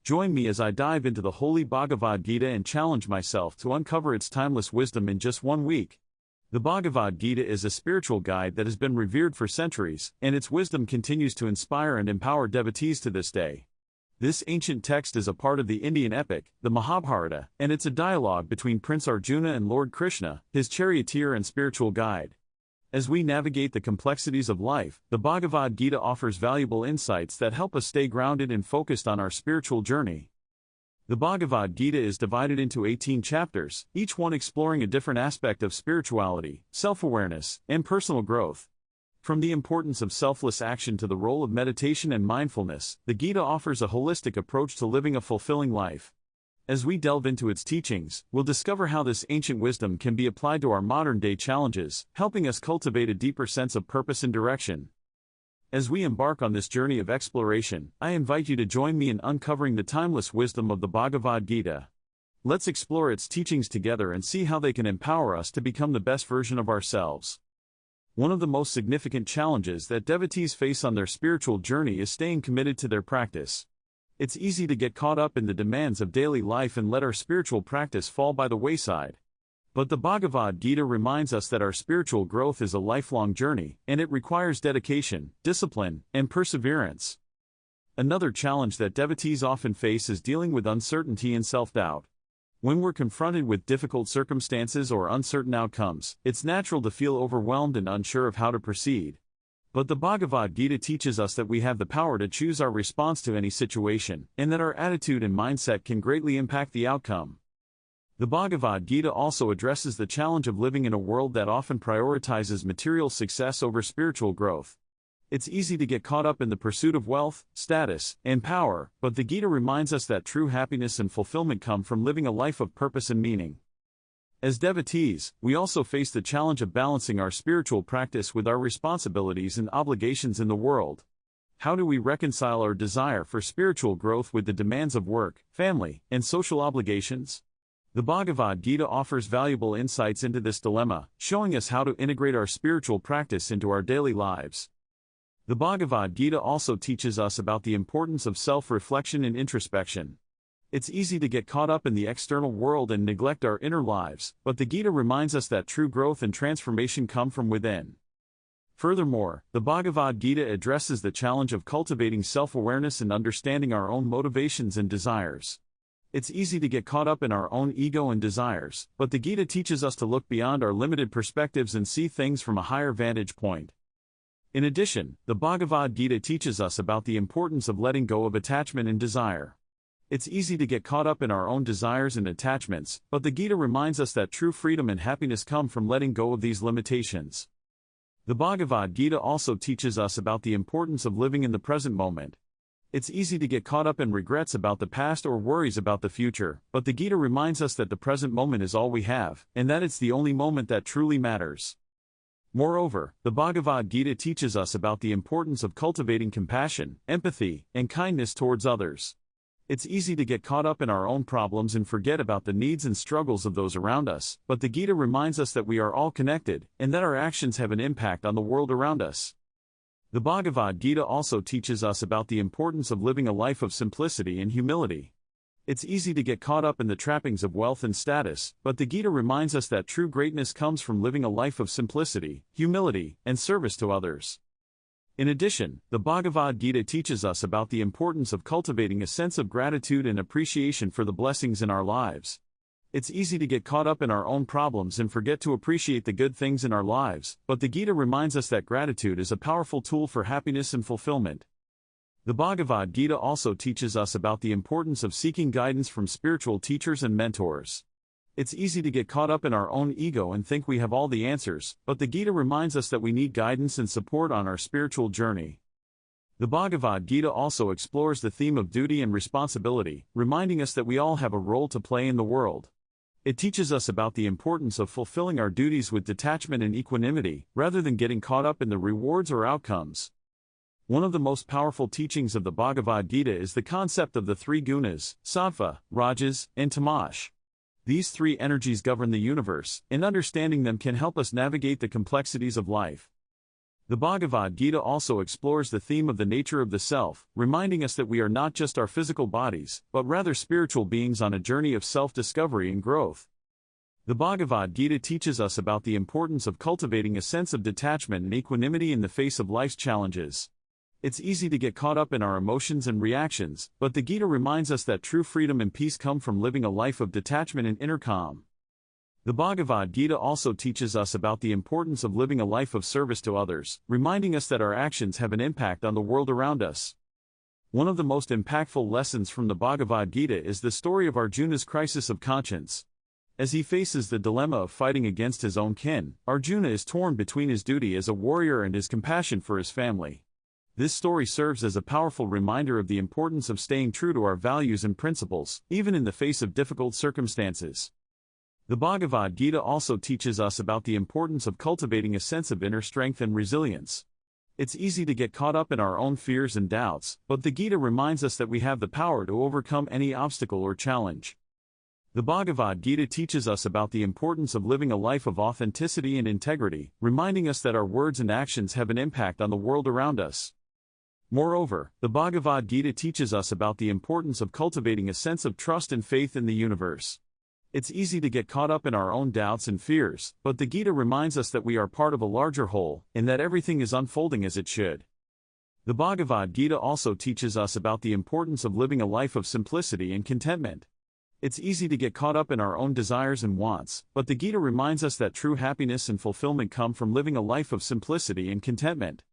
Join me as I dive into the Holy Bhagavad Gita and challenge myself to uncover its timeless wisdom in just 1 week. The Bhagavad Gita is a spiritual guide that has been revered for centuries, and its wisdom continues to inspire and empower devotees to this day. This ancient text is a part of the Indian epic, the Mahabharata, and it's a dialogue between Prince Arjuna and Lord Krishna, his charioteer and spiritual guide. As we navigate the complexities of life, the Bhagavad Gita offers valuable insights that help us stay grounded and focused on our spiritual journey. The Bhagavad Gita is divided into 18 chapters, each one exploring a different aspect of spirituality, self-awareness, and personal growth. From the importance of selfless action to the role of meditation and mindfulness, the Gita offers a holistic approach to living a fulfilling life. As we delve into its teachings, we'll discover how this ancient wisdom can be applied to our modern-day challenges, helping us cultivate a deeper sense of purpose and direction. As we embark on this journey of exploration, I invite you to join me in uncovering the timeless wisdom of the Bhagavad Gita. Let's explore its teachings together and see how they can empower us to become the best version of ourselves. One of the most significant challenges that devotees face on their spiritual journey is staying committed to their practice. It's easy to get caught up in the demands of daily life and let our spiritual practice fall by the wayside. But the Bhagavad Gita reminds us that our spiritual growth is a lifelong journey, and it requires dedication, discipline, and perseverance. Another challenge that devotees often face is dealing with uncertainty and self-doubt. When we're confronted with difficult circumstances or uncertain outcomes, it's natural to feel overwhelmed and unsure of how to proceed. But the Bhagavad Gita teaches us that we have the power to choose our response to any situation, and that our attitude and mindset can greatly impact the outcome. The Bhagavad Gita also addresses the challenge of living in a world that often prioritizes material success over spiritual growth. It's easy to get caught up in the pursuit of wealth, status, and power, but the Gita reminds us that true happiness and fulfillment come from living a life of purpose and meaning. As devotees, we also face the challenge of balancing our spiritual practice with our responsibilities and obligations in the world. How do we reconcile our desire for spiritual growth with the demands of work, family, and social obligations? The Bhagavad Gita offers valuable insights into this dilemma, showing us how to integrate our spiritual practice into our daily lives. The Bhagavad Gita also teaches us about the importance of self-reflection and introspection. It's easy to get caught up in the external world and neglect our inner lives, but the Gita reminds us that true growth and transformation come from within. Furthermore, the Bhagavad Gita addresses the challenge of cultivating self-awareness and understanding our own motivations and desires. It's easy to get caught up in our own ego and desires, but the Gita teaches us to look beyond our limited perspectives and see things from a higher vantage point. In addition, the Bhagavad Gita teaches us about the importance of letting go of attachment and desire. It's easy to get caught up in our own desires and attachments, but the Gita reminds us that true freedom and happiness come from letting go of these limitations. The Bhagavad Gita also teaches us about the importance of living in the present moment. It's easy to get caught up in regrets about the past or worries about the future, but the Gita reminds us that the present moment is all we have, and that it's the only moment that truly matters. Moreover, the Bhagavad Gita teaches us about the importance of cultivating compassion, empathy, and kindness towards others. It's easy to get caught up in our own problems and forget about the needs and struggles of those around us, but the Gita reminds us that we are all connected, and that our actions have an impact on the world around us. The Bhagavad Gita also teaches us about the importance of living a life of simplicity and humility. It's easy to get caught up in the trappings of wealth and status, but the Gita reminds us that true greatness comes from living a life of simplicity, humility, and service to others. In addition, the Bhagavad Gita teaches us about the importance of cultivating a sense of gratitude and appreciation for the blessings in our lives. It's easy to get caught up in our own problems and forget to appreciate the good things in our lives, but the Gita reminds us that gratitude is a powerful tool for happiness and fulfillment. The Bhagavad Gita also teaches us about the importance of seeking guidance from spiritual teachers and mentors. It's easy to get caught up in our own ego and think we have all the answers, but the Gita reminds us that we need guidance and support on our spiritual journey. The Bhagavad Gita also explores the theme of duty and responsibility, reminding us that we all have a role to play in the world. It teaches us about the importance of fulfilling our duties with detachment and equanimity, rather than getting caught up in the rewards or outcomes. One of the most powerful teachings of the Bhagavad Gita is the concept of the three gunas, sattva, rajas, and tamas. These three energies govern the universe, and understanding them can help us navigate the complexities of life. The Bhagavad Gita also explores the theme of the nature of the self, reminding us that we are not just our physical bodies, but rather spiritual beings on a journey of self-discovery and growth. The Bhagavad Gita teaches us about the importance of cultivating a sense of detachment and equanimity in the face of life's challenges. It's easy to get caught up in our emotions and reactions, but the Gita reminds us that true freedom and peace come from living a life of detachment and inner calm. The Bhagavad Gita also teaches us about the importance of living a life of service to others, reminding us that our actions have an impact on the world around us. One of the most impactful lessons from the Bhagavad Gita is the story of Arjuna's crisis of conscience. As he faces the dilemma of fighting against his own kin, Arjuna is torn between his duty as a warrior and his compassion for his family. This story serves as a powerful reminder of the importance of staying true to our values and principles, even in the face of difficult circumstances. The Bhagavad Gita also teaches us about the importance of cultivating a sense of inner strength and resilience. It's easy to get caught up in our own fears and doubts, but the Gita reminds us that we have the power to overcome any obstacle or challenge. The Bhagavad Gita teaches us about the importance of living a life of authenticity and integrity, reminding us that our words and actions have an impact on the world around us. Moreover, the Bhagavad Gita teaches us about the importance of cultivating a sense of trust and faith in the universe. It's easy to get caught up in our own doubts and fears, but the Gita reminds us that we are part of a larger whole, and that everything is unfolding as it should. The Bhagavad Gita also teaches us about the importance of living a life of simplicity and contentment. It's easy to get caught up in our own desires and wants, but the Gita reminds us that true happiness and fulfillment come from living a life of simplicity and contentment.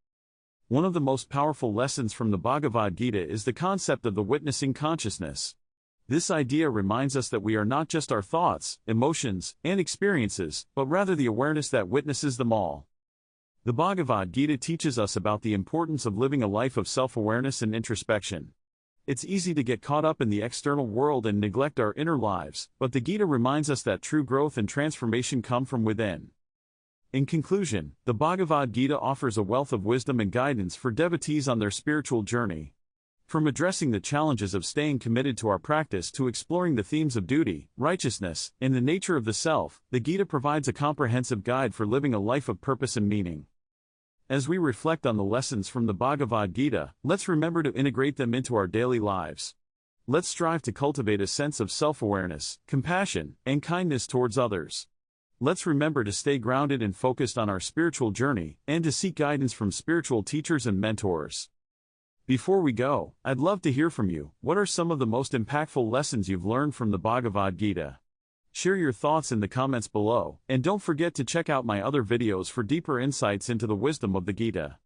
One of the most powerful lessons from the Bhagavad Gita is the concept of the witnessing consciousness. This idea reminds us that we are not just our thoughts, emotions, and experiences, but rather the awareness that witnesses them all. The Bhagavad Gita teaches us about the importance of living a life of self-awareness and introspection. It's easy to get caught up in the external world and neglect our inner lives, but the Gita reminds us that true growth and transformation come from within. In conclusion, the Bhagavad Gita offers a wealth of wisdom and guidance for devotees on their spiritual journey. From addressing the challenges of staying committed to our practice to exploring the themes of duty, righteousness, and the nature of the self, the Gita provides a comprehensive guide for living a life of purpose and meaning. As we reflect on the lessons from the Bhagavad Gita, let's remember to integrate them into our daily lives. Let's strive to cultivate a sense of self-awareness, compassion, and kindness towards others. Let's remember to stay grounded and focused on our spiritual journey, and to seek guidance from spiritual teachers and mentors. Before we go, I'd love to hear from you. What are some of the most impactful lessons you've learned from the Bhagavad Gita? Share your thoughts in the comments below, and don't forget to check out my other videos for deeper insights into the wisdom of the Gita.